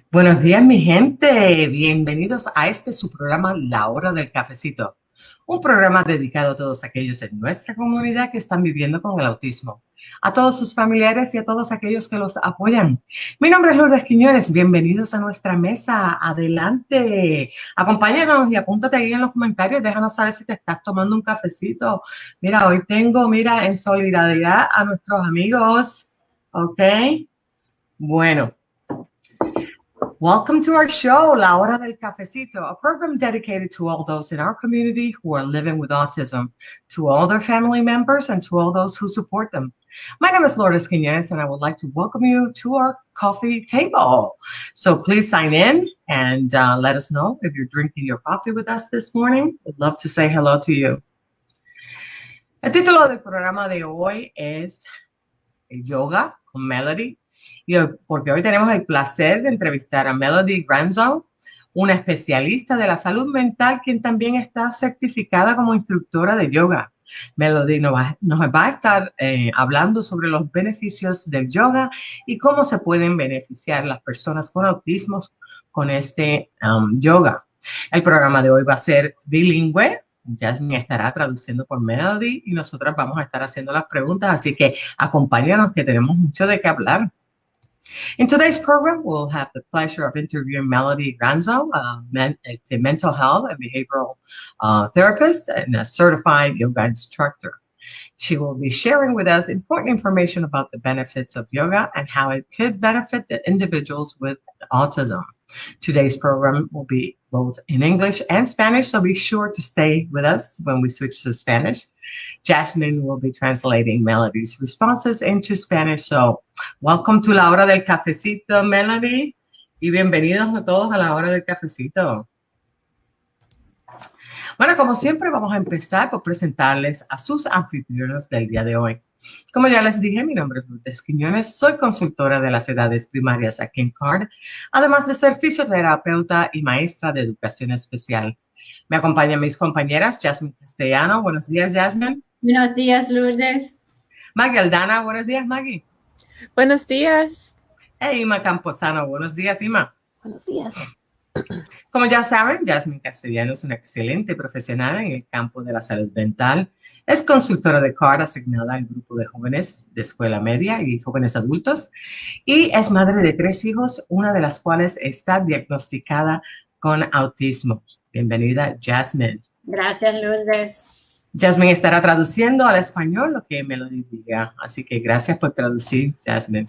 Buenos días, mi gente. Bienvenidos a su programa La Hora del Cafecito, un programa dedicado a todos aquellos en nuestra comunidad que están viviendo con el autismo, a todos sus familiares y a todos aquellos que los apoyan. Mi nombre es Lourdes Quiñones. Bienvenidos a nuestra mesa. Adelante. Acompáñanos y apúntate ahí en los comentarios. Déjanos saber si te estás tomando un cafecito. Mira, hoy tengo, en solidaridad a nuestros amigos. ¿Ok? Bueno. Welcome to our show, La Hora del Cafecito, a program dedicated to all those in our community who are living with autism, to all their family members, and to all those who support them. My name is Lourdes Quinez, and I would like to welcome you to our coffee table. So please sign in and let us know if you're drinking your coffee with us this morning. We'd love to say hello to you. El título del programa de hoy es Yoga con Melody. Porque hoy tenemos el placer de entrevistar a Melody Granzow, una especialista de la salud mental, quien también está certificada como instructora de yoga. Melody nos va a estar hablando sobre los beneficios del yoga y cómo se pueden beneficiar las personas con autismo con este yoga. El programa de hoy va a ser bilingüe. Jasmine estará traduciendo por Melody y nosotras vamos a estar haciendo las preguntas, así que acompáñanos que tenemos mucho de qué hablar. In today's program, we'll have the pleasure of interviewing Melody Granzow, a mental health and behavioral therapist and a certified yoga instructor. She will be sharing with us important information about the benefits of yoga and how it could benefit the individuals with autism. Today's program will be both in English and Spanish, so be sure to stay with us when we switch to Spanish. Jasmine will be translating Melody's responses into Spanish. So, welcome to La Hora del Cafecito, Melody, y bienvenidos a todos a La Hora del Cafecito. Bueno, como siempre, vamos a empezar por presentarles a sus anfitriones del día de hoy. Como ya les dije, mi nombre es Lourdes Quiñones, soy consultora de las edades primarias aquí en CARD, además de ser fisioterapeuta y maestra de educación especial. Me acompañan mis compañeras, Jasmine Castellano. Buenos días, Jasmine. Buenos días, Lourdes. Maggie Aldana. Buenos días, Maggie. Buenos días. Ima Camposano. Buenos días, Ima. Buenos días. Como ya saben, Jasmine Castellano es una excelente profesional en el campo de la salud mental. Es consultora de CARD asignada al grupo de jóvenes de escuela media y jóvenes adultos y es madre de 3 hijos, una de las cuales está diagnosticada con autismo. Bienvenida, Jasmine. Gracias, Lourdes. Jasmine estará traduciendo al español lo que Melody diga, así que gracias por traducir, Jasmine.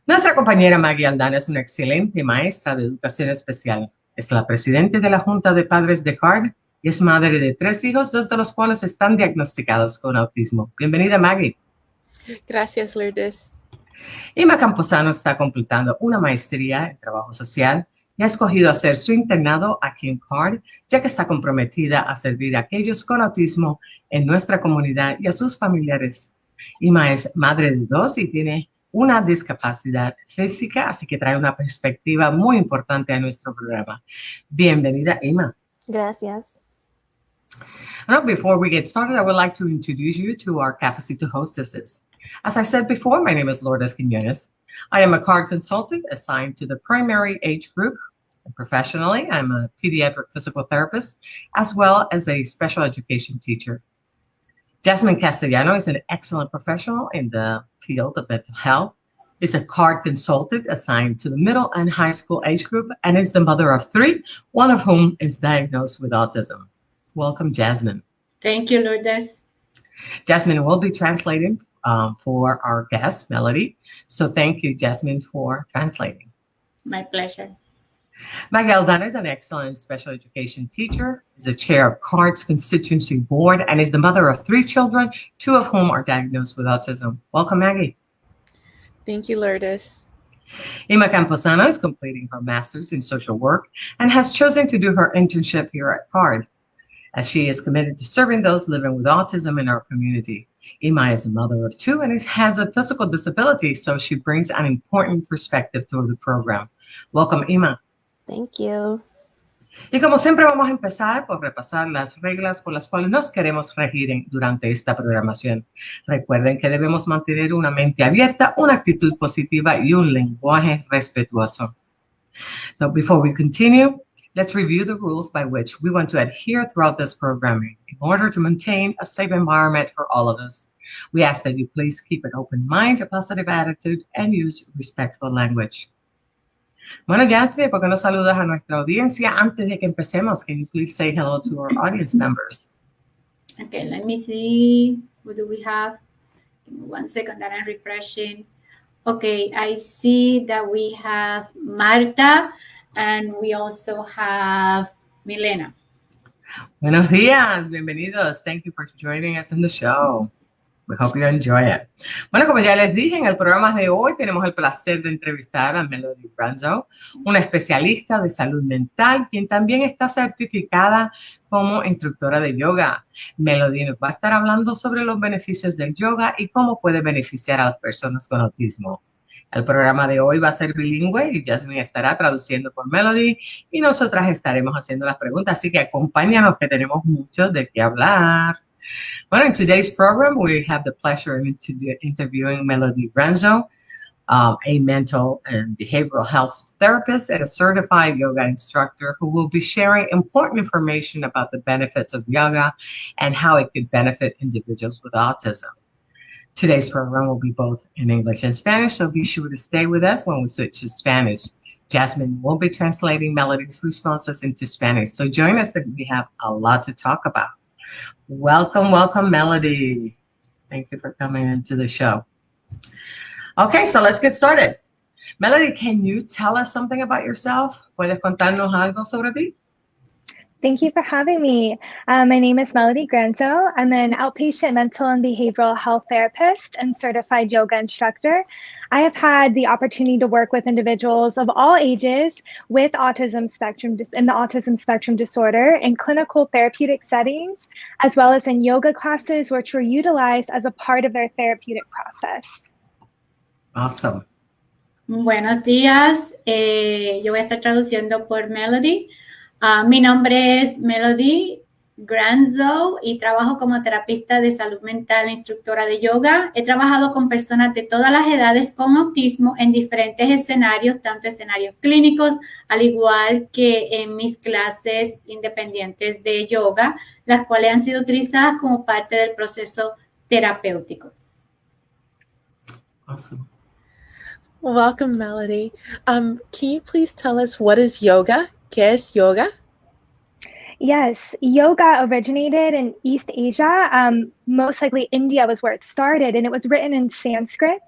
Nuestra compañera Maggie Aldana es una excelente maestra de educación especial. Es la presidenta de la Junta de Padres de CARD y es madre de 3 hijos, 2 de los cuales están diagnosticados con autismo. Bienvenida, Maggie. Gracias, Lourdes. Ima Camposano está completando una maestría en trabajo social y ha escogido hacer su internado aquí en CARD, ya que está comprometida a servir a aquellos con autismo en nuestra comunidad y a sus familiares. Ima es madre de 2 y tiene una discapacidad física, así que trae una perspectiva muy importante a nuestro programa. Bienvenida, Ima. Gracias. Now, before we get started, I would like to introduce you to our Cafecito hostesses. As I said before, my name is Lourdes Quiñones. I am a CARD consultant assigned to the primary age group. Professionally, I'm a pediatric physical therapist, as well as a special education teacher. Jasmine Castellano is an excellent professional in the field of mental health, is a CARD consultant assigned to the middle and high school age group, and is the mother of 3, one of whom is diagnosed with autism. Welcome, Jasmine. Thank you, Lourdes. Jasmine will be translating for our guest, Melody. So thank you, Jasmine, for translating. My pleasure. Maggie Aldana is an excellent special education teacher, is the chair of CARD's constituency board, and is the mother of 3 children, 2 of whom are diagnosed with autism. Welcome, Maggie. Thank you, Lourdes. Ima Camposano is completing her master's in social work and has chosen to do her internship here at CARD, as she is committed to serving those living with autism in our community. Ima is a mother of 2 and has a physical disability, so she brings an important perspective to the program. Welcome, Ima. Thank you. Y como siempre vamos a empezar por repasar las reglas por las cuales nos queremos regir durante esta programación. Recuerden que debemos mantener una mente abierta, una actitud positiva y un lenguaje respetuoso. So before we continue, let's review the rules by which we want to adhere throughout this programming in order to maintain a safe environment for all of us. We ask that you please keep an open mind, a positive attitude, and use respectful language. Bueno, Jasmine, ¿por qué no saludas a nuestra audiencia antes de que empecemos? Can you please say hello to our audience members? Okay, let me see. What do we have? Give me 1 second that I'm refreshing. Okay, I see that we have Marta and we also have Milena. Buenos días, bienvenidos. Thank you for joining us in the show. We hope you enjoy it. Bueno, como ya les dije, en el programa de hoy tenemos el placer de entrevistar a Melody Granzo, una especialista de salud mental, quien también está certificada como instructora de yoga. Melody nos va a estar hablando sobre los beneficios del yoga y cómo puede beneficiar a las personas con autismo. El programa de hoy va a ser bilingüe y Jasmine estará traduciendo por Melody y nosotras estaremos haciendo las preguntas, así que acompáñanos que tenemos mucho de qué hablar. Well, in today's program, we have the pleasure of interviewing Melody Granzo, a mental and behavioral health therapist and a certified yoga instructor who will be sharing important information about the benefits of yoga and how it could benefit individuals with autism. Today's program will be both in English and Spanish, so be sure to stay with us when we switch to Spanish. Jasmine will be translating Melody's responses into Spanish, so join us that we have a lot to talk about. Welcome, welcome, Melody. Thank you for coming into the show. Okay, so let's get started. Melody, can you tell us something about yourself? ¿Puedes contarnos algo sobre ti? Thank you for having me. My name is Melody Granzo. I'm an outpatient mental and behavioral health therapist and certified yoga instructor. I have had the opportunity to work with individuals of all ages with autism spectrum and the autism spectrum disorder in clinical therapeutic settings, as well as in yoga classes, which were utilized as a part of their therapeutic process. Awesome. Buenos días. Yo voy a estar traduciendo por Melody. Mi nombre es Melody Granzo y trabajo como terapista de salud mental e instructora de yoga. He trabajado con personas de todas las edades con autismo en diferentes escenarios, tanto escenarios clínicos, al igual que en mis clases independientes de yoga, las cuales han sido utilizadas como parte del proceso terapéutico. Awesome. Welcome, Melody. Can you please tell us what is yoga? ¿Qué es yoga? Yes, yoga originated in East Asia. Most likely India was where it started, and it was written in Sanskrit.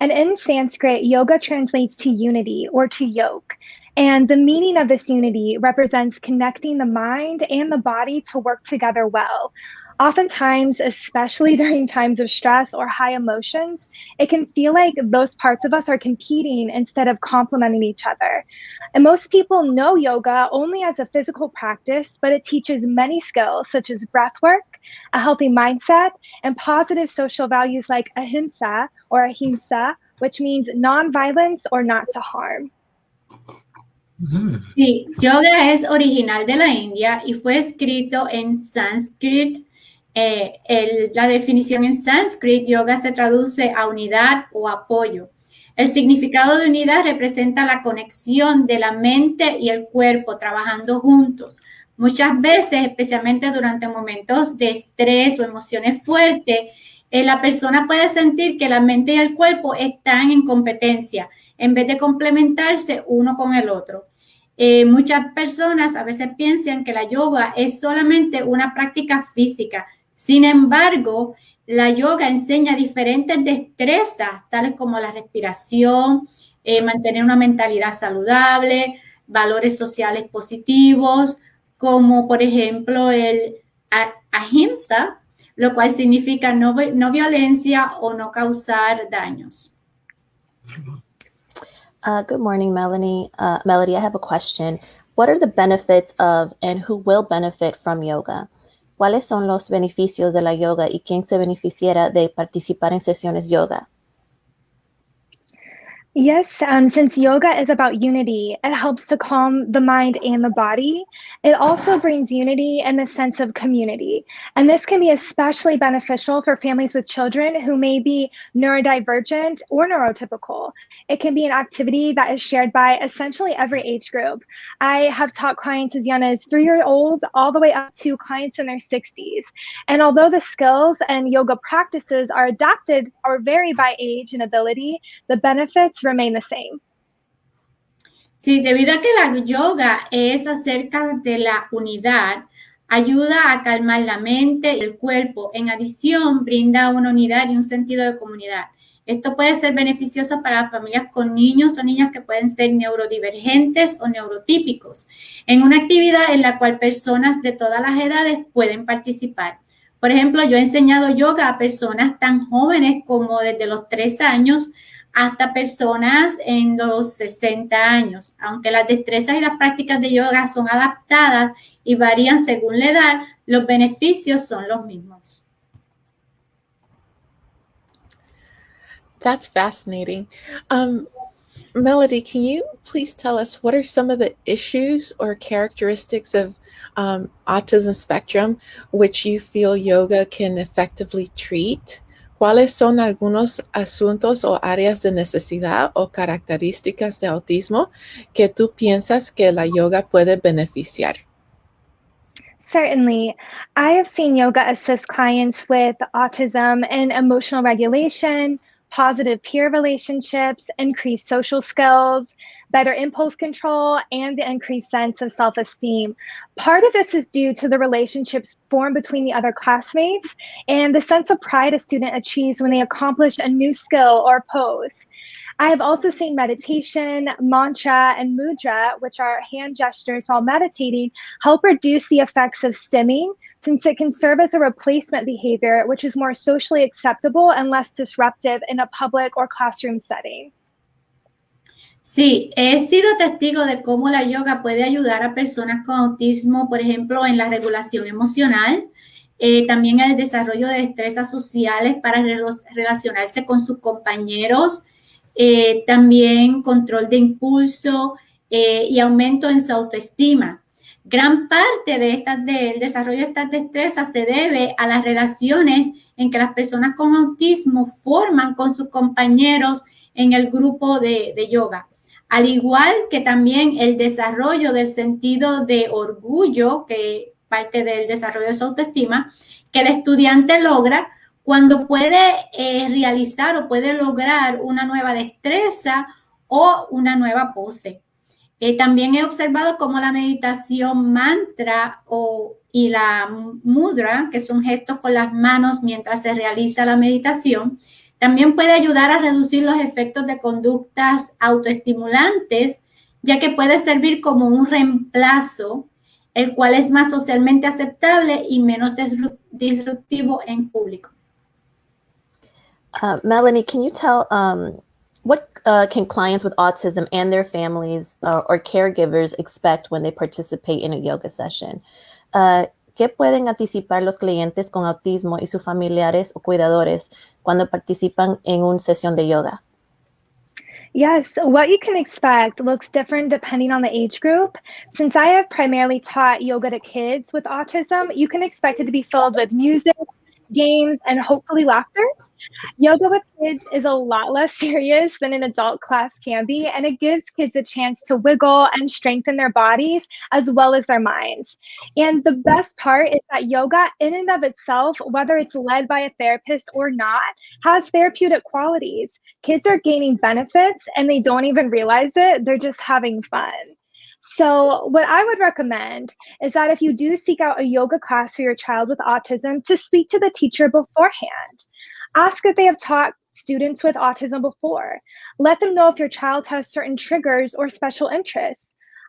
And in Sanskrit, yoga translates to unity or to yoke. And the meaning of this unity represents connecting the mind and the body to work together well. Oftentimes, especially during times of stress or high emotions, it can feel like those parts of us are competing instead of complementing each other. And most people know yoga only as a physical practice, but it teaches many skills such as breath work, a healthy mindset, and positive social values like ahimsa or ahimsa, which means non-violence or not to harm. Sí, yoga es original de la India y fue escrito en sánscrito. La definición en sánscrito, yoga se traduce a unidad o apoyo. El significado de unidad representa la conexión de la mente y el cuerpo trabajando juntos. Muchas veces, especialmente durante momentos de estrés o emociones fuertes, la persona puede sentir que la mente y el cuerpo están en competencia en vez de complementarse uno con el otro. Muchas personas a veces piensan que la yoga es solamente una práctica física. Sin embargo, la yoga enseña diferentes destrezas, tales como la respiración, mantener una mentalidad saludable, valores sociales positivos, como por ejemplo el ahimsa, lo cual significa no violencia o no causar daños. Good morning, Melanie. Melody, I have a question. What are the benefits of and who will benefit from yoga? ¿Cuáles son los beneficios de la yoga y quién se beneficiará de participar en sesiones yoga? Yes, since yoga is about unity, it helps to calm the mind and the body. It also brings unity and the sense of community. And this can be especially beneficial for families with children who may be neurodivergent or neurotypical. It can be an activity that is shared by essentially every age group. I have taught clients as young as 3 year olds all the way up to clients in their 60s. And although the skills and yoga practices are adapted or vary by age and ability, the benefits remain the same. Sí, debido a que la yoga es acerca de la unidad, ayuda a calmar la mente y el cuerpo. En adición, brinda una unidad y un sentido de comunidad. Esto puede ser beneficioso para familias con niños o niñas que pueden ser neurodivergentes o neurotípicos, en una actividad en la cual personas de todas las edades pueden participar. Por ejemplo, yo he enseñado yoga a personas tan jóvenes como desde los 3 años hasta personas en los 60 años. Aunque las destrezas y las prácticas de yoga son adaptadas y varían según la edad, los beneficios son los mismos. That's fascinating. Melody, can you please tell us what are some of the issues or characteristics of autism spectrum which you feel yoga can effectively treat? ¿Cuáles son algunos asuntos o áreas de necesidad o características de autismo que tú piensas que la yoga puede beneficiar? Certainly. I have seen yoga assist clients with autism in emotional regulation, positive peer relationships, increased social skills, better impulse control, and the increased sense of self-esteem. Part of this is due to the relationships formed between the other classmates and the sense of pride a student achieves when they accomplish a new skill or pose. I have also seen meditation, mantra, and mudra, which are hand gestures while meditating, help reduce the effects of stimming, since it can serve as a replacement behavior, which is more socially acceptable and less disruptive in a public or classroom setting. Sí, he sido testigo de cómo la yoga puede ayudar a personas con autismo, por ejemplo, en la regulación emocional, también en el desarrollo de destrezas sociales para relacionarse con sus compañeros, también control de impulso y aumento en su autoestima. Gran parte del desarrollo de estas destrezas se debe a las relaciones en que las personas con autismo forman con sus compañeros en el grupo de yoga. Al igual que también el desarrollo del sentido de orgullo, que parte del desarrollo de su autoestima, que el estudiante logra cuando puede realizar o puede lograr una nueva destreza o una nueva pose. También he observado cómo la meditación mantra y la mudra, que son gestos con las manos mientras se realiza la meditación, también puede ayudar a reducir los efectos de conductas autoestimulantes, ya que puede servir como un reemplazo, el cual es más socialmente aceptable y menos disruptivo en público. Melanie, can you tell what can clients with autism and their families or caregivers expect when they participate in a yoga session? ¿Qué pueden anticipar los clientes con autismo y sus familiares o cuidadores cuando participan en una sesión de yoga? Yes, what you can expect looks different depending on the age group. Since I have primarily taught yoga to kids with autism, you can expect it to be filled with music, games, and hopefully laughter. Yoga with kids is a lot less serious than an adult class can be, and it gives kids a chance to wiggle and strengthen their bodies as well as their minds. And the best part is that yoga in and of itself, whether it's led by a therapist or not, has therapeutic qualities. Kids are gaining benefits and they don't even realize it. They're just having fun. So what I would recommend is that if you do seek out a yoga class for your child with autism, to speak to the teacher beforehand. Ask if they have taught students with autism before. Let them know if your child has certain triggers or special interests.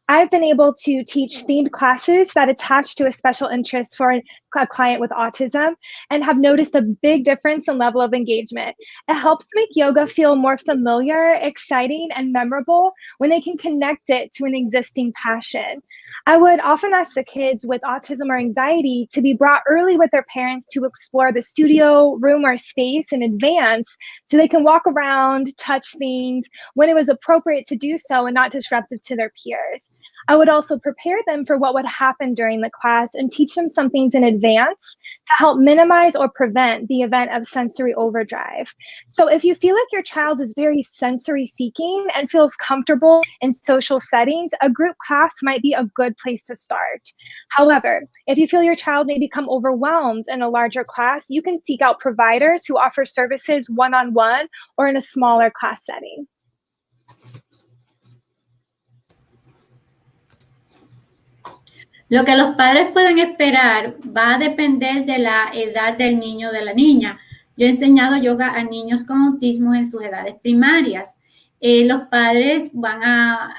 I've been able to teach themed classes that attach to a special interest for a client with autism and have noticed a big difference in level of engagement. It helps make yoga feel more familiar, exciting, and memorable when they can connect it to an existing passion. I would often ask the kids with autism or anxiety to be brought early with their parents to explore the studio, room, or space in advance so they can walk around, touch things when it was appropriate to do so and not disruptive to their peers. I would also prepare them for what would happen during the class and teach them some things in advance to help minimize or prevent the event of sensory overdrive. So if you feel like your child is very sensory seeking and feels comfortable in social settings, a group class might be a good place to start. However, if you feel your child may become overwhelmed in a larger class, you can seek out providers who offer services one-on-one or in a smaller class setting. Lo que los padres pueden esperar va a depender de la edad del niño o de la niña. Yo he enseñado yoga a niños con autismo en sus edades primarias. Los padres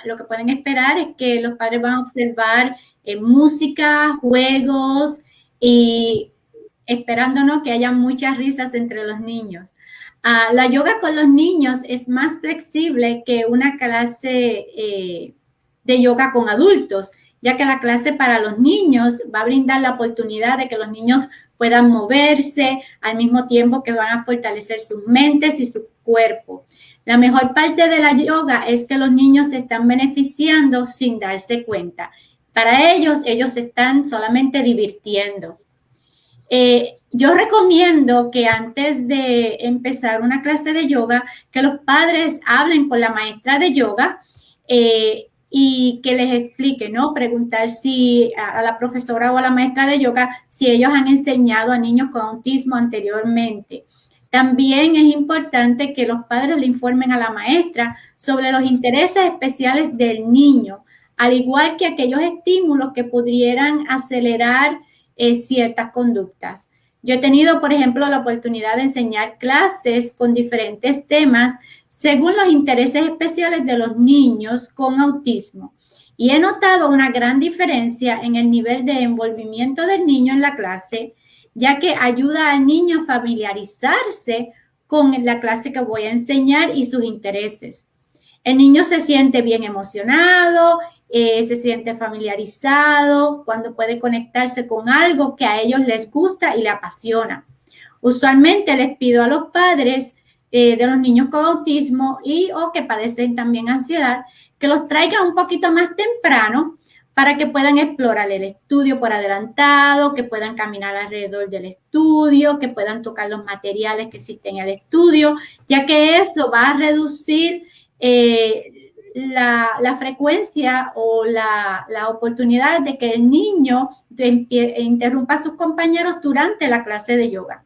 lo que pueden esperar es que los padres van a observar música, juegos y esperándonos que haya muchas risas entre los niños. La yoga con los niños es más flexible que una clase de yoga con adultos, ya que la clase para los niños va a brindar la oportunidad de que los niños puedan moverse al mismo tiempo que van a fortalecer sus mentes y su cuerpo. La mejor parte de la yoga es que los niños se están beneficiando sin darse cuenta. Para ellos se están solamente divirtiendo. Yo recomiendo que antes de empezar una clase de yoga, que los padres hablen con la maestra de yoga y que les explique, ¿no? Preguntar si a la profesora o a la maestra de yoga si ellos han enseñado a niños con autismo anteriormente. También es importante que los padres le informen a la maestra sobre los intereses especiales del niño, al igual que aquellos estímulos que pudieran acelerar ciertas conductas. Yo he tenido, por ejemplo, la oportunidad de enseñar clases con diferentes temas según los intereses especiales de los niños con autismo. Y he notado una gran diferencia en el nivel de envolvimiento del niño en la clase, ya que ayuda al niño a familiarizarse con la clase que voy a enseñar y sus intereses. El niño se siente bien emocionado, se siente familiarizado cuando puede conectarse con algo que a ellos les gusta y le apasiona. Usualmente les pido a los padres de los niños con autismo o que padecen también ansiedad, que los traigan un poquito más temprano para que puedan explorar el estudio por adelantado, que puedan caminar alrededor del estudio, que puedan tocar los materiales que existen en el estudio, ya que eso va a reducir la frecuencia o la oportunidad de que el niño interrumpa a sus compañeros durante la clase de yoga.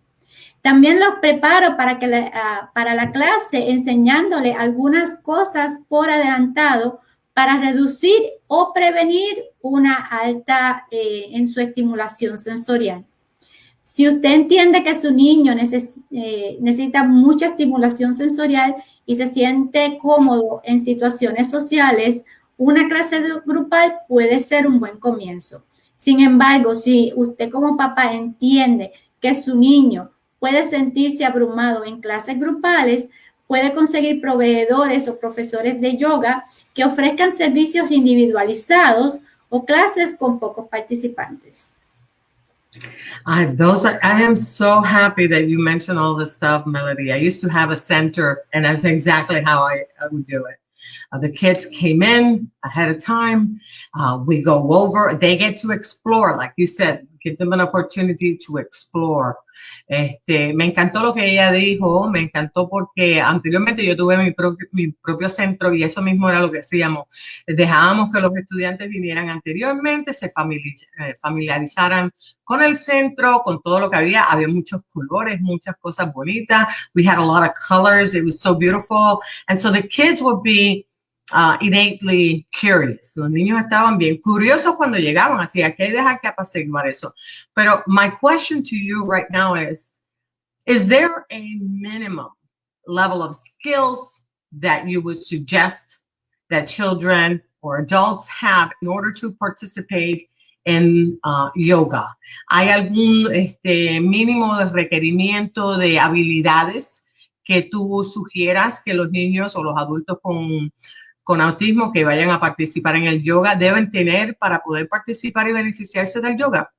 También los preparo para la clase enseñándole algunas cosas por adelantado para reducir o prevenir una alta en su estimulación sensorial. Si usted entiende que su niño necesita mucha estimulación sensorial y se siente cómodo en situaciones sociales, una clase grupal puede ser un buen comienzo. Sin embargo, si usted como papá entiende que su niño puede sentirse abrumado en clases grupales, puede conseguir proveedores o profesores de yoga que ofrezcan servicios individualizados o clases con pocos participantes. I am so happy that you mentioned all this stuff, Melody. I used to have a center, and that's exactly how I would do it. The kids came in ahead of time. We go over. They get to explore, like you said, give them an opportunity to explore. Me encantó lo que ella dijo, me encantó porque anteriormente yo tuve mi propio centro y eso mismo era lo que hacíamos. Dejábamos que los estudiantes vinieran anteriormente, se familiarizaran con el centro, con todo lo que había. Había muchos colores, muchas cosas bonitas. We had a lot of colors. It was so beautiful. And so the kids would be innately curious. Los niños estaban bien curiosos cuando llegaban, así que hay que dejar que apaciguar eso. Pero my question to you right now is there a minimum level of skills that you would suggest that children or adults have in order to participate en yoga? ¿Hay algún mínimo de requerimiento de habilidades que tú sugieras que los niños o los adultos con autismo que vayan a participar en el yoga deben tener para poder participar y beneficiarse del yoga?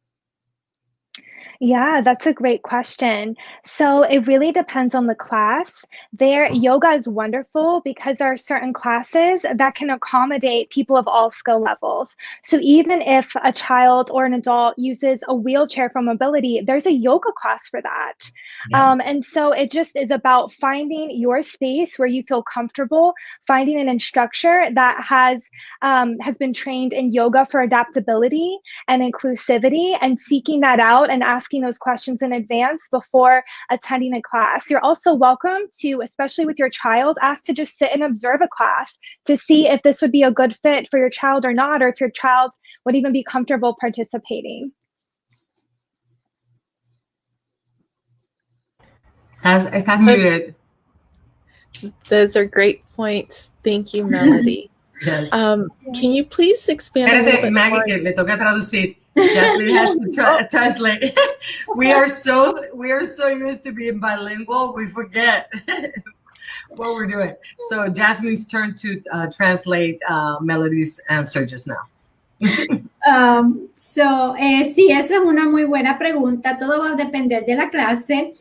Yeah, that's a great question. So it really depends on the class. Yoga is wonderful because there are certain classes that can accommodate people of all skill levels. So even if a child or an adult uses a wheelchair for mobility, there's a yoga class for that. Yeah. And so it just is about finding your space where you feel comfortable, finding an instructor that has been trained in yoga for adaptability and inclusivity, and seeking that out and asking those questions in advance before attending a class. You're also welcome to, especially with your child, ask to just sit and observe a class to see if this would be a good fit for your child or not, or if your child would even be comfortable participating. Estás muted. Those are great points. Thank you, Melody. Yes. Can you please expand a little Espérate, bit Maggie, more? que le toca traducir. Jasmine has to translate. We are so used to being bilingual, we forget what we're doing. So Jasmine's turn to translate Melody's answer just now. Sí, esa es una muy buena pregunta. Todo va a depender de la clase.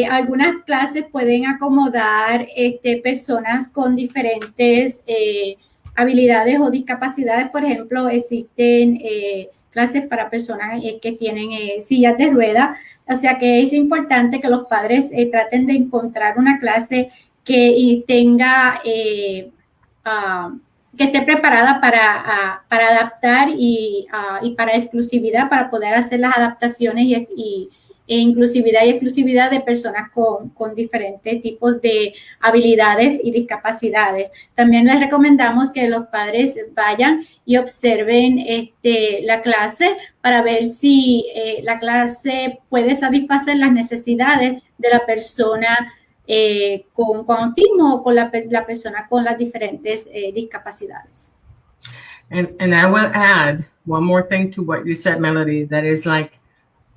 Algunas clases pueden acomodar personas con diferentes habilidades o discapacidades. Por ejemplo, existen clases para personas que tienen sillas de ruedas. O sea que es importante que los padres traten de encontrar una clase que tenga, que esté preparada para adaptar y para exclusividad, para poder hacer las adaptaciones e inclusividad y exclusividad de personas con diferentes tipos de habilidades y discapacidades. También les recomendamos que los padres vayan y observen la clase para ver si la clase puede satisfacer las necesidades de la persona con autismo o con la persona con las diferentes discapacidades. And I will add one more thing to what you said, Melody, that is like,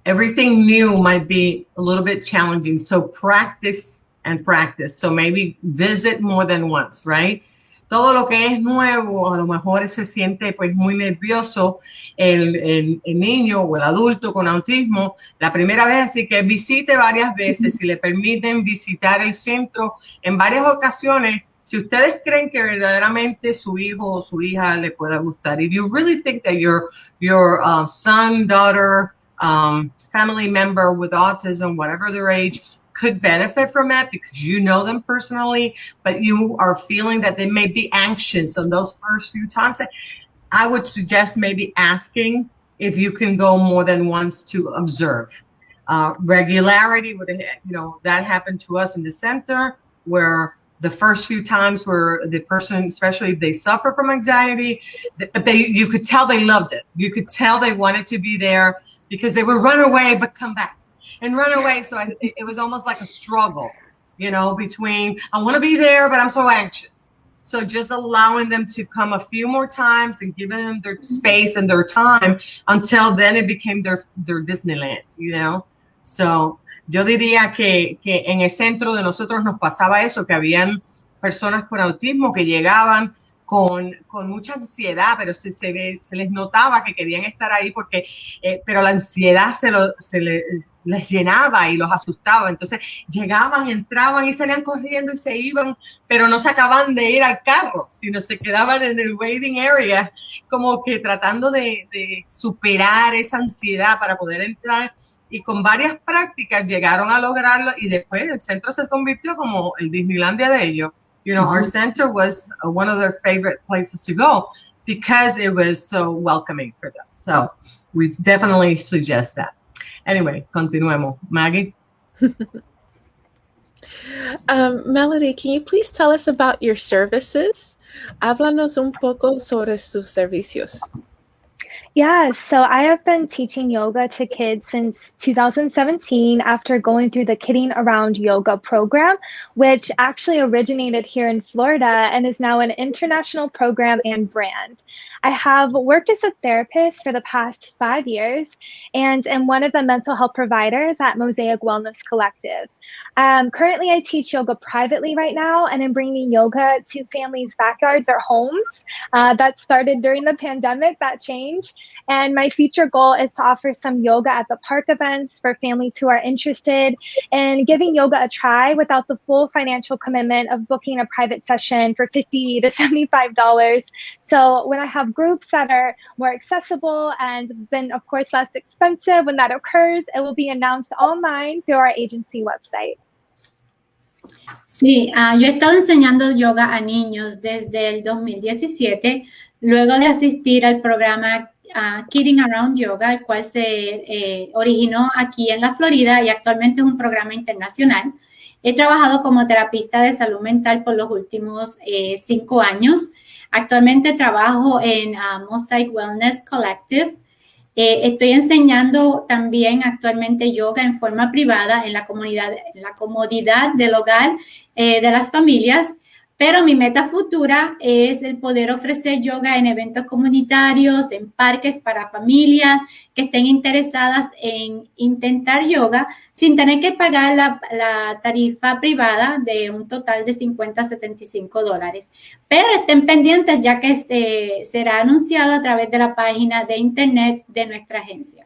everything new might be a little bit challenging. So practice and practice. So maybe visit more than once, right? Todo lo que es nuevo, a lo mejor se siente pues muy nervioso el niño o el adulto con autismo la primera vez, así que visite varias veces. Si le permiten visitar el centro en varias ocasiones, si ustedes creen que verdaderamente su hijo o su hija le pueda gustar. If you really think that your son, daughter, family member with autism, whatever their age, could benefit from it because you know them personally, but you are feeling that they may be anxious on those first few times, I would suggest maybe asking if you can go more than once to observe. Regularity would, that happened to us in the center, where the first few times where the person, especially if they suffer from anxiety, but you could tell they loved it. You could tell they wanted to be there, because they would run away but come back and run away. So it was almost like a struggle, between I want to be there, but I'm so anxious. So just allowing them to come a few more times and giving them their space and their time, until then it became their Disneyland, So yo diría que en el centro de nosotros nos pasaba eso, que habían personas con autismo que llegaban con mucha ansiedad, pero se les notaba que querían estar ahí pero la ansiedad les llenaba y los asustaba. Entonces llegaban, entraban y salían corriendo y se iban, pero no se acababan de ir al carro, sino se quedaban en el waiting area, como que tratando de superar esa ansiedad para poder entrar. Y con varias prácticas llegaron a lograrlo, y después el centro se convirtió como el Disneylandia de ellos. Our center was one of their favorite places to go because it was so welcoming for them. So we definitely suggest that. Anyway, continuemos. Maggie? Melody, can you please tell us about your services? Háblanos un poco sobre sus servicios. Yeah, so I have been teaching yoga to kids since 2017 after going through the Kidding Around Yoga program, which actually originated here in Florida and is now an international program and brand. I have worked as a therapist for the past 5 years and am one of the mental health providers at Mosaic Wellness Collective. Currently, I teach yoga privately right now and am bringing yoga to families' backyards or homes. That started during the pandemic, that changed. And my future goal is to offer some yoga at the park events for families who are interested in giving yoga a try without the full financial commitment of booking a private session for $50 to $75. So when I have groups that are more accessible and then, of course, less expensive, when that occurs, it will be announced online through our agency website. Sí, yo he estado enseñando yoga a niños desde el 2017, luego de asistir al programa Kidding Around Yoga, el cual se originó aquí en la Florida y actualmente es un programa internacional. He trabajado como terapista de salud mental por los últimos 5 años. Actualmente trabajo en Mosaic Wellness Collective. Estoy enseñando también actualmente yoga en forma privada en la comodidad del hogar de las familias, pero mi meta futura es el poder ofrecer yoga en eventos comunitarios, en parques para familias que estén interesadas en intentar yoga sin tener que pagar la tarifa privada de un total de $50 a $75. Pero estén pendientes ya que será anunciado a través de la página de internet de nuestra agencia.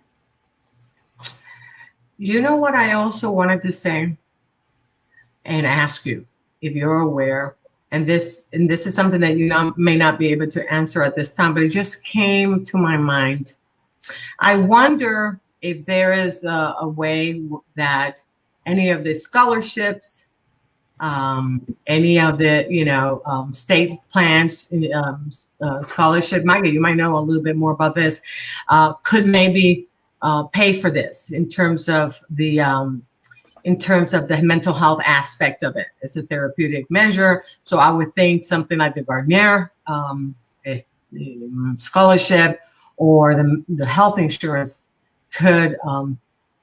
You know what I also wanted to say and ask you if you're aware, and this is something that you may not be able to answer at this time, but it just came to my mind. I wonder if there is a way that any of the scholarships, any of the state plans, scholarship, Maggie, you might know a little bit more about this, could maybe pay for this in terms of the mental health aspect of it. It's a therapeutic measure. So I would think something like the Garnier scholarship or the health insurance could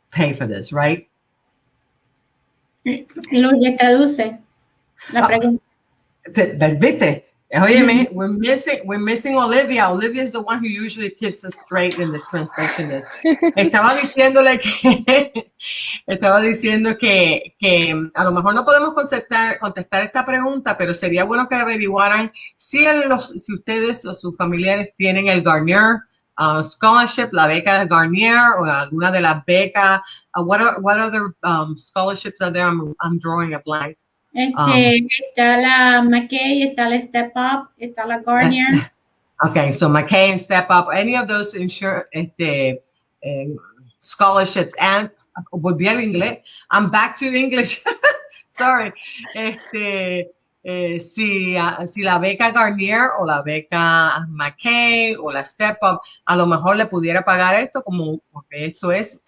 pay for this, right? Lourdes, traduce la pregunta. ¿Viste? Oye, we're missing Olivia. Olivia is the one who usually keeps us straight in this translation. Estaba diciendo que a lo mejor no podemos contestar esta pregunta, pero sería bueno que averiguaran si ustedes o sus familiares tienen el Garnier scholarship, la beca de Garnier o alguna de las becas. What other scholarships are there? I'm drawing a blank. Está la McKay, está la Step Up, está la Garnier. Okay, so McKay and Step Up, any of those scholarships, and volví al inglés. I'm back to English. Sorry. Si la beca Garnier o la beca McKay o la Step Up a lo mejor le pudiera pagar esto, porque esto es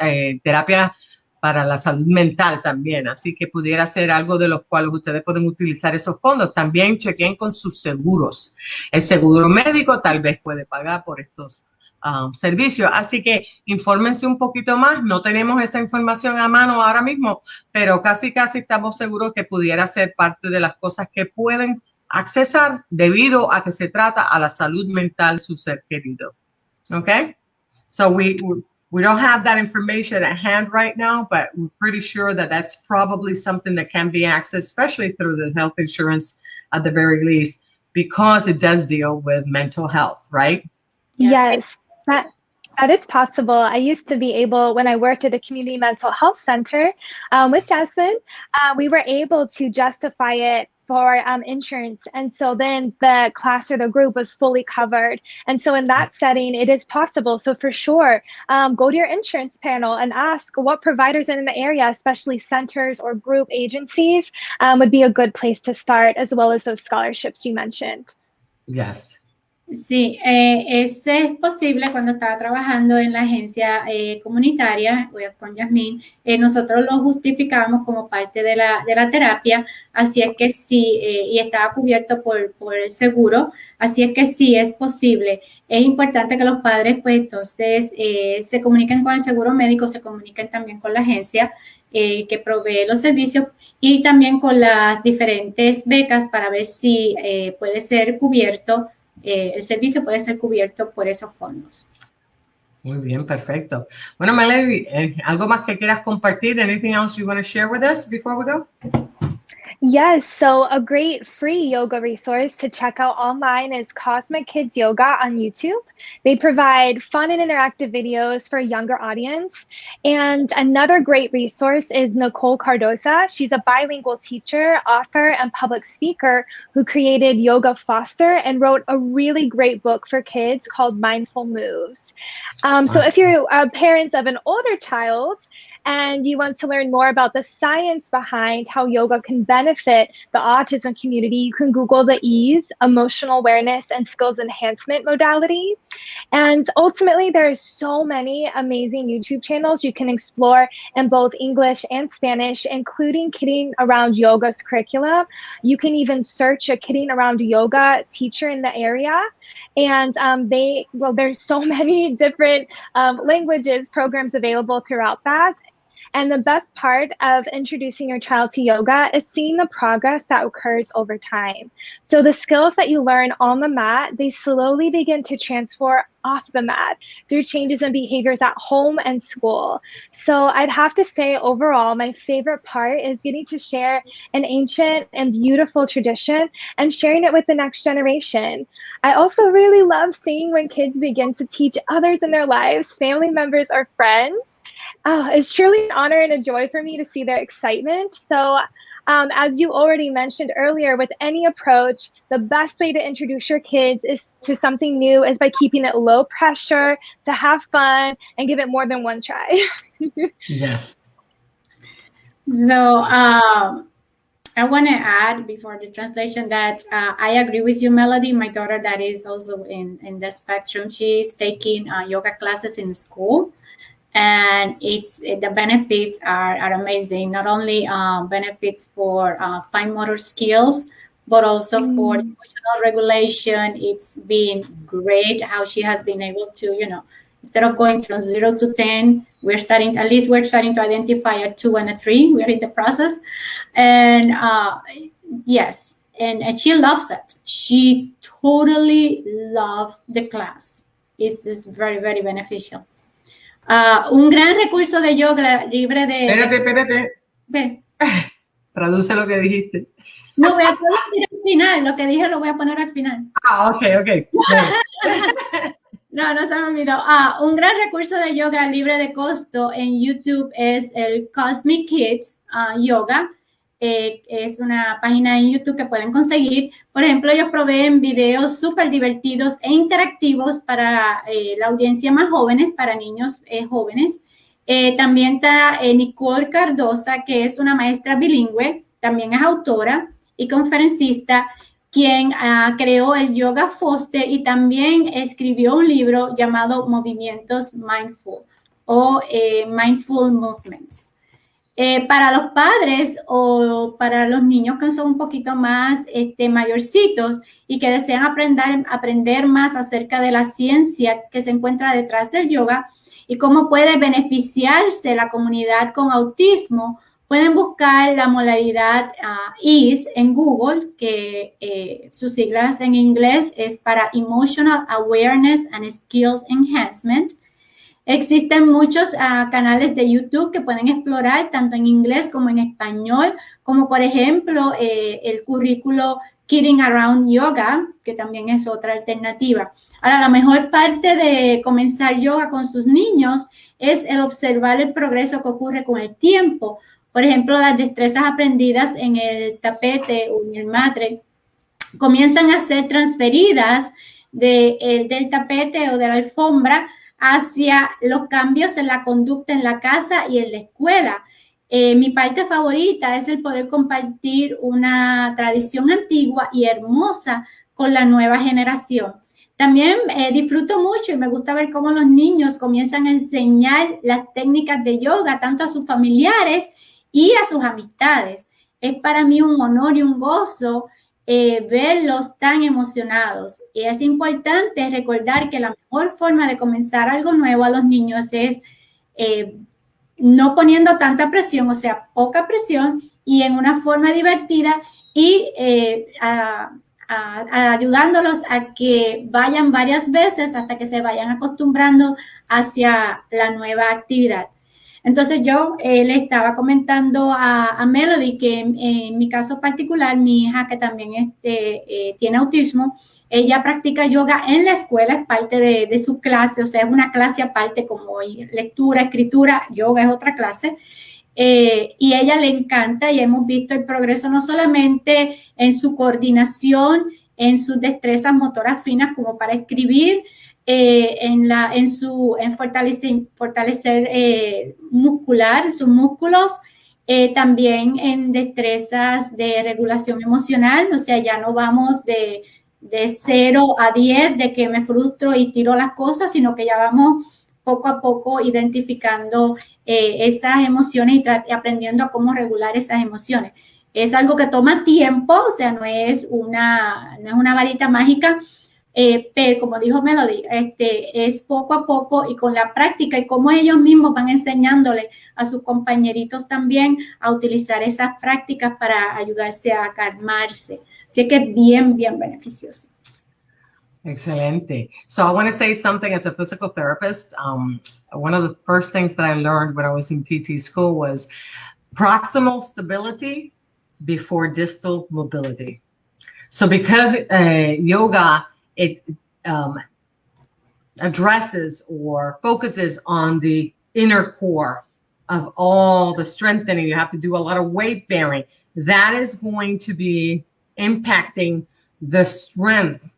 terapia para la salud mental también, así que pudiera ser algo de los cuales ustedes pueden utilizar esos fondos. También chequen con sus seguros. El seguro médico tal vez puede pagar por estos servicios, así que infórmense un poquito más. No tenemos esa información a mano ahora mismo, pero casi estamos seguros que pudiera ser parte de las cosas que pueden accesar debido a que se trata a la salud mental su ser querido. Okay? So we don't have that information at hand right now, but we're pretty sure that that's probably something that can be accessed, especially through the health insurance at the very least, because it does deal with mental health, right? Yes, that is possible. I used to be able, when I worked at a community mental health center with Jasmine, we were able to justify it for insurance. And so then the class or the group was fully covered. And so in that setting, it is possible. So for sure, go to your insurance panel and ask what providers in the area, especially centers or group agencies, would be a good place to start, as well as those scholarships you mentioned. Yes. Sí, ese es posible cuando estaba trabajando en la agencia comunitaria con Yasmín. Nosotros lo justificábamos como parte de la terapia, así es que sí, y estaba cubierto por el seguro, así es que sí es posible. Es importante que los padres, pues entonces, se comuniquen con el seguro médico, se comuniquen también con la agencia que provee los servicios y también con las diferentes becas para ver si puede ser cubierto. El servicio puede ser cubierto por esos fondos. Muy bien, perfecto. Bueno, Melody, ¿algo más que quieras compartir? Anything else you want to share with us before we go? Yes, so a great free yoga resource to check out online is Cosmic Kids Yoga on YouTube. They provide fun and interactive videos for a younger audience. And another great resource is Nicole Cardoza. She's a bilingual teacher, author, and public speaker who created Yoga Foster and wrote a really great book for kids called Mindful Moves. So if you're a parent of an older child, and you want to learn more about the science behind how yoga can benefit the autism community, you can Google the EASE, Emotional Awareness and Skills Enhancement modality. And ultimately, there's so many amazing YouTube channels you can explore in both English and Spanish, including Kidding Around Yoga's curricula. You can even search a Kidding Around Yoga teacher in the area. And there's so many different languages, programs available throughout that. And the best part of introducing your child to yoga is seeing the progress that occurs over time. So the skills that you learn on the mat, they slowly begin to transfer off the mat through changes in behaviors at home and school. So I'd have to say overall, my favorite part is getting to share an ancient and beautiful tradition and sharing it with the next generation. I also really love seeing when kids begin to teach others in their lives, family members or friends. Oh, it's truly an honor and a joy for me to see their excitement. So as you already mentioned earlier, with any approach, the best way to introduce your kids to something new is by keeping it low pressure, to have fun, and give it more than one try. Yes. So I want to add before the translation that I agree with you, Melody. My daughter that is also in the spectrum, she's taking yoga classes in school. And the benefits are amazing. Not only benefits for fine motor skills, but also for emotional regulation. It's been great how she has been able to, instead of going from 0 to 10, we're starting to identify a 2 and a 3. We're in the process. And yes, and she loves it. She totally loves the class. It's very, very beneficial. Un gran recurso de yoga libre de... Espérate. Ve. Traduce lo que dijiste. No, voy a poner al final. Lo que dije lo voy a poner al final. Ok. No se me olvidó. Un gran recurso de yoga libre de costo en YouTube es el Cosmic Kids Yoga. Es una página en YouTube que pueden conseguir. Por ejemplo, ellos proveen videos súper divertidos e interactivos para la audiencia más jóvenes, para niños jóvenes. También está Nicole Cardoza, que es una maestra bilingüe, también es autora y conferencista, quien creó el Yoga Foster y también escribió un libro llamado Movimientos Mindful o Mindful Movements. Para los padres o para los niños que son un poquito más mayorcitos y que desean aprender más acerca de la ciencia que se encuentra detrás del yoga y cómo puede beneficiarse la comunidad con autismo, pueden buscar la modalidad EASE en Google, que sus siglas en inglés es para Emotional Awareness and Skills Enhancement. Existen muchos canales de YouTube que pueden explorar tanto en inglés como en español, como por ejemplo el currículo Kidding Around Yoga, que también es otra alternativa. Ahora, la mejor parte de comenzar yoga con sus niños es el observar el progreso que ocurre con el tiempo. Por ejemplo, las destrezas aprendidas en el tapete o en el matre comienzan a ser transferidas del tapete o de la alfombra hacia los cambios en la conducta en la casa y en la escuela. Mi parte favorita es el poder compartir una tradición antigua y hermosa con la nueva generación. También disfruto mucho y me gusta ver cómo los niños comienzan a enseñar las técnicas de yoga tanto a sus familiares y a sus amistades. Es para mí un honor y un gozo verlos tan emocionados. Y es importante recordar que la mejor forma de comenzar algo nuevo a los niños es no poniendo tanta presión, o sea, poca presión y en una forma divertida y ayudándolos a que vayan varias veces hasta que se vayan acostumbrando hacia la nueva actividad. Entonces yo le estaba comentando a Melody que en mi caso particular, mi hija que también tiene autismo, ella practica yoga en la escuela, es parte de su clase, o sea, es una clase aparte como lectura, escritura, yoga es otra clase. Y a ella le encanta y hemos visto el progreso no solamente en su coordinación, en sus destrezas motoras finas como para escribir, en fortalecer muscular, sus músculos, también en destrezas de regulación emocional, o sea, ya no vamos de 0 a 10 de que me frustro y tiro las cosas, sino que ya vamos poco a poco identificando esas emociones y aprendiendo a cómo regular esas emociones. Es algo que toma tiempo, o sea, no es una varita mágica, pero como dijo Melody, es poco a poco y con la práctica y cómo ellos mismos van enseñándole a sus compañeritos también a utilizar esas prácticas para ayudarse a calmarse. Así que es bien, bien beneficioso. Excelente. So I want to say something as a physical therapist. One of the first things that I learned when I was in PT school was proximal stability before distal mobility. So because yoga, it addresses or focuses on the inner core of all the strengthening, you have to do a lot of weight bearing. That is going to be impacting the strength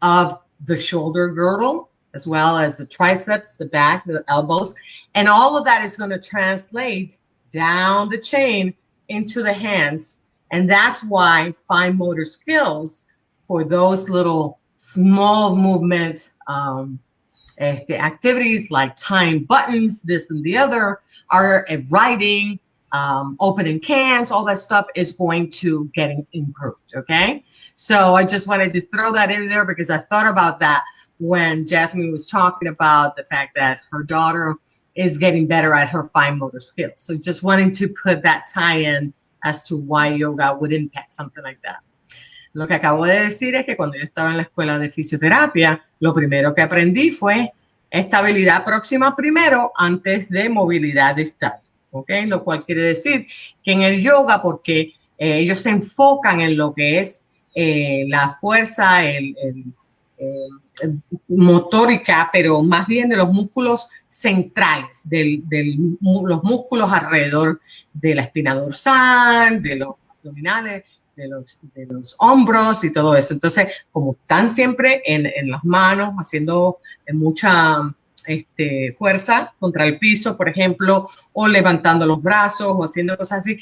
of the shoulder girdle, as well as the triceps, the back, the elbows, and all of that is going to translate down the chain into the hands. And that's why fine motor skills for those little small movement activities like tying buttons, this and the other, are writing, opening cans, all that stuff is going to get improved, okay? So I just wanted to throw that in there because I thought about that when Jasmine was talking about the fact that her daughter is getting better at her fine motor skills. So just wanting to put that tie-in as to why yoga would impact something like that. Lo que acabo de decir es que cuando yo estaba en la escuela de fisioterapia, lo primero que aprendí fue estabilidad próxima primero antes de movilidad distal. ¿Okay? Lo cual quiere decir que en el yoga, porque ellos se enfocan en lo que es la fuerza, el motórica, pero más bien de los músculos centrales, los músculos alrededor de la espina dorsal, de los abdominales, de los hombros y todo eso. Entonces, como están siempre en las manos, haciendo mucha fuerza contra el piso, por ejemplo, o levantando los brazos o haciendo cosas así,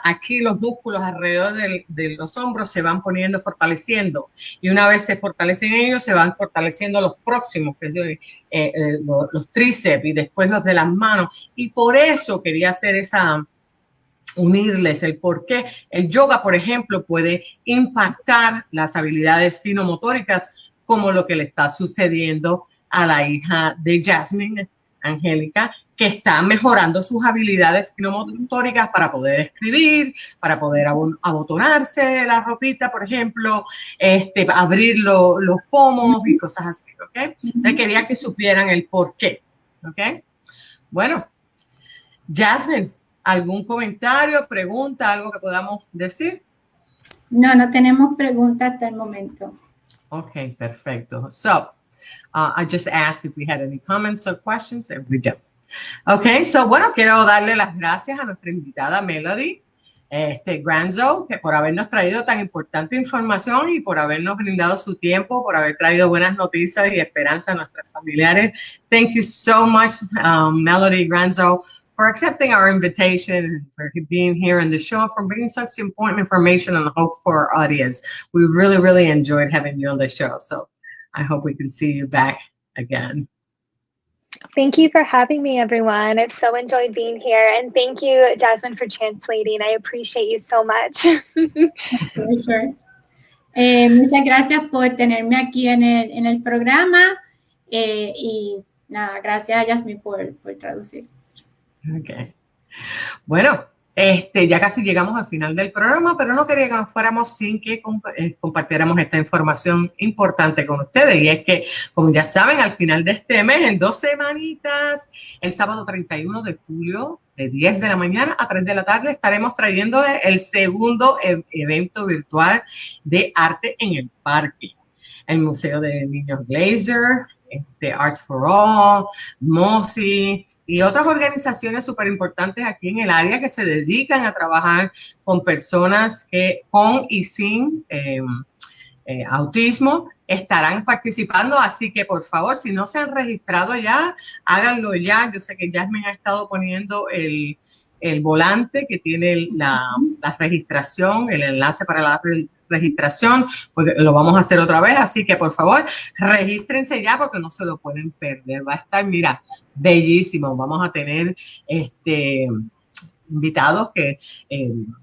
aquí los músculos alrededor de los hombros se van fortaleciendo, y una vez se fortalecen ellos, se van fortaleciendo los próximos, que es los tríceps, y después los de las manos, y por eso quería hacer unirles el por qué el yoga, por ejemplo, puede impactar las habilidades finomotóricas, como lo que le está sucediendo a la hija de Jasmine, Angélica, que está mejorando sus habilidades finomotóricas para poder escribir, para poder abotonarse la ropita, por ejemplo, abrir los pomos y cosas así, ¿ok? Entonces quería que supieran el por qué, ¿ok? Bueno, Jasmine, ¿algún comentario, pregunta, algo que podamos decir? No tenemos preguntas hasta el momento. Ok, perfecto. So, I just asked if we had any comments or questions, and we don't. Okay, so bueno, quiero darle las gracias a nuestra invitada Melody Granzo, que por habernos traído tan importante información y por habernos brindado su tiempo, por haber traído buenas noticias y esperanza a nuestros familiares. Thank you so much, Melody Granzo, for accepting our invitation, for being here in the show, for bringing such important information and hope for our audience. We really, really enjoyed having you on the show. So I hope we can see you back again. Thank you for having me, everyone. I've so enjoyed being here. And thank you, Jasmine, for translating. I appreciate you so much. Sure. Muchas gracias por tenerme aquí en el programa y nada, gracias a Yasmin por traducir. Okay. Bueno, ya casi llegamos al final del programa, pero no quería que nos fuéramos sin que compartiéramos esta información importante con ustedes. Y es que, como ya saben, al final de este mes, en 2 semanitas, el sábado 31 de julio, de 10 de la mañana a 3 de la tarde, estaremos trayéndole el segundo evento virtual de arte en el parque. El Museo de Niños Glazer, Art for All, MOSI, y otras organizaciones súper importantes aquí en el área que se dedican a trabajar con personas que con y sin autismo estarán participando. Así que, por favor, si no se han registrado ya, háganlo ya. Yo sé que Jasmine ha estado poniendo el volante que tiene la registración, el enlace para la registración, porque lo vamos a hacer otra vez, así que por favor regístrense ya porque no se lo pueden perder. Va a estar, mira, bellísimo. Vamos a tener invitados que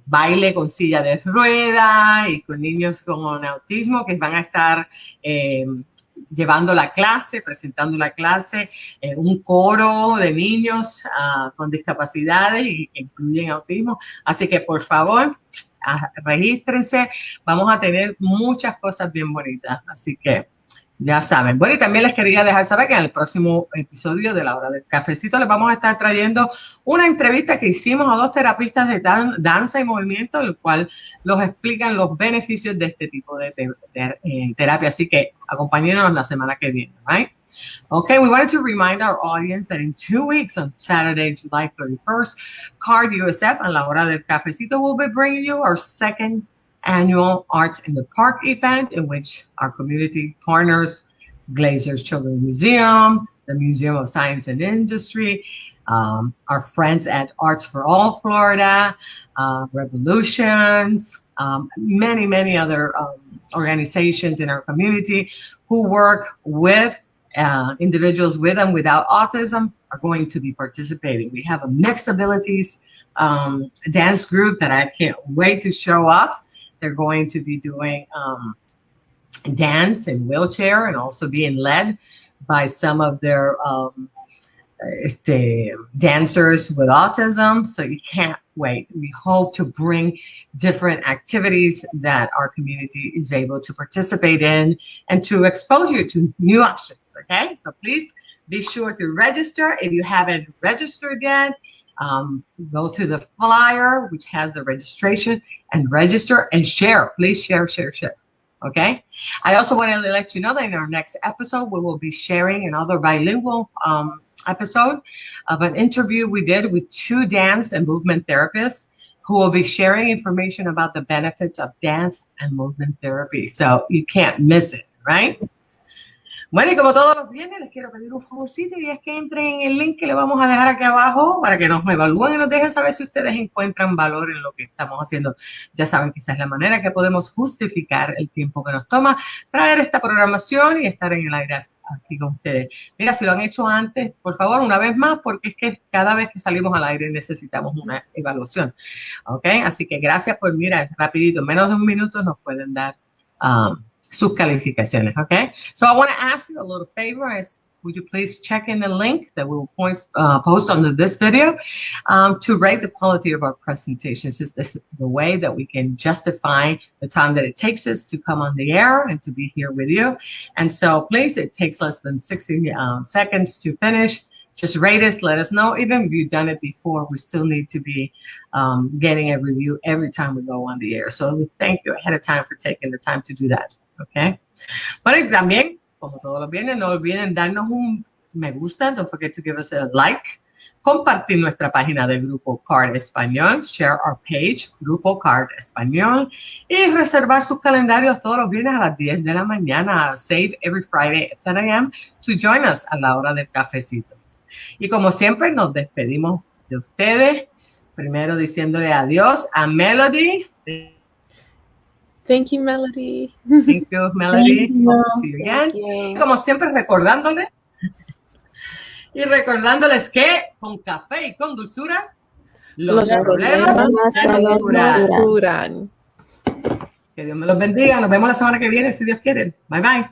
baile con silla de ruedas y con niños con autismo que van a estar llevando la clase, presentando la clase, un coro de niños con discapacidades y que incluyen autismo. Así que por favor, regístrense. Vamos a tener muchas cosas bien bonitas. Así que ya saben. Bueno, y también les quería dejar saber que en el próximo episodio de La Hora del Cafecito les vamos a estar trayendo una entrevista que hicimos a 2 terapistas de danza y movimiento, el cual los explican los beneficios de este tipo de terapia. Así que acompáñenos la semana que viene, right? Okay, we wanted to remind our audience that in 2 weeks, on Saturday, July 31st, CARD USF and La Hora del Cafecito will be bringing you our second annual Arts in the Park event, in which our community partners, Glazer's Children's Museum, the Museum of Science and Industry, our friends at Arts for All Florida, Revolutions, many other organizations in our community who work with individuals with and without autism are going to be participating. We have a mixed abilities dance group that I can't wait to show off. They're going to be doing dance in wheelchair and also being led by some of their dancers with autism. So you can't wait. We hope to bring different activities that our community is able to participate in and to expose you to new options. Okay, so please be sure to register. If you haven't registered yet, go to the flyer, which has the registration, and register and share. Please share. Okay. I also want to let you know that in our next episode, we will be sharing another bilingual episode of an interview we did with 2 dance and movement therapists who will be sharing information about the benefits of dance and movement therapy. So you can't miss it, right? Bueno, y como todos los viernes, les quiero pedir un favorcito y es que entren en el link que le vamos a dejar aquí abajo para que nos evalúen y nos dejen saber si ustedes encuentran valor en lo que estamos haciendo. Ya saben que esa es la manera que podemos justificar el tiempo que nos toma traer esta programación y estar en el aire aquí con ustedes. Mira, si lo han hecho antes, por favor, una vez más, porque es que cada vez que salimos al aire necesitamos una evaluación. ¿Ok? Así que gracias por, mira, rapidito, en menos de 1 minuto nos pueden dar sus calificaciones, okay? So I want to ask you a little favor. Would you please check in the link that we will post under this video to rate the quality of our presentations? Is this the way that we can justify the time that it takes us to come on the air and to be here with you? And so please, it takes less than 60 seconds to finish. Just rate us, let us know. Even if you've done it before, we still need to be getting a review every time we go on the air. So we thank you ahead of time for taking the time to do that. Okay. Bueno, y también, como todos los viernes, no olviden darnos un me gusta. Don't forget to give us a like. Compartir nuestra página de Grupo CARD Español. Share our page, Grupo CARD Español. Y reservar sus calendarios todos los viernes a las 10 de la mañana. Save every Friday at 10 a.m. to join us a la hora del cafecito. Y como siempre, nos despedimos de ustedes. Primero diciéndole adiós a Melody. Thank you, Melody. Thank you, Melody. Thank you. Hope to see you again. Y como siempre, recordándoles que con café y con dulzura, los problemas se nos curan. curan. Que Dios me los bendiga. Nos vemos la semana que viene, si Dios quiere. Bye, bye.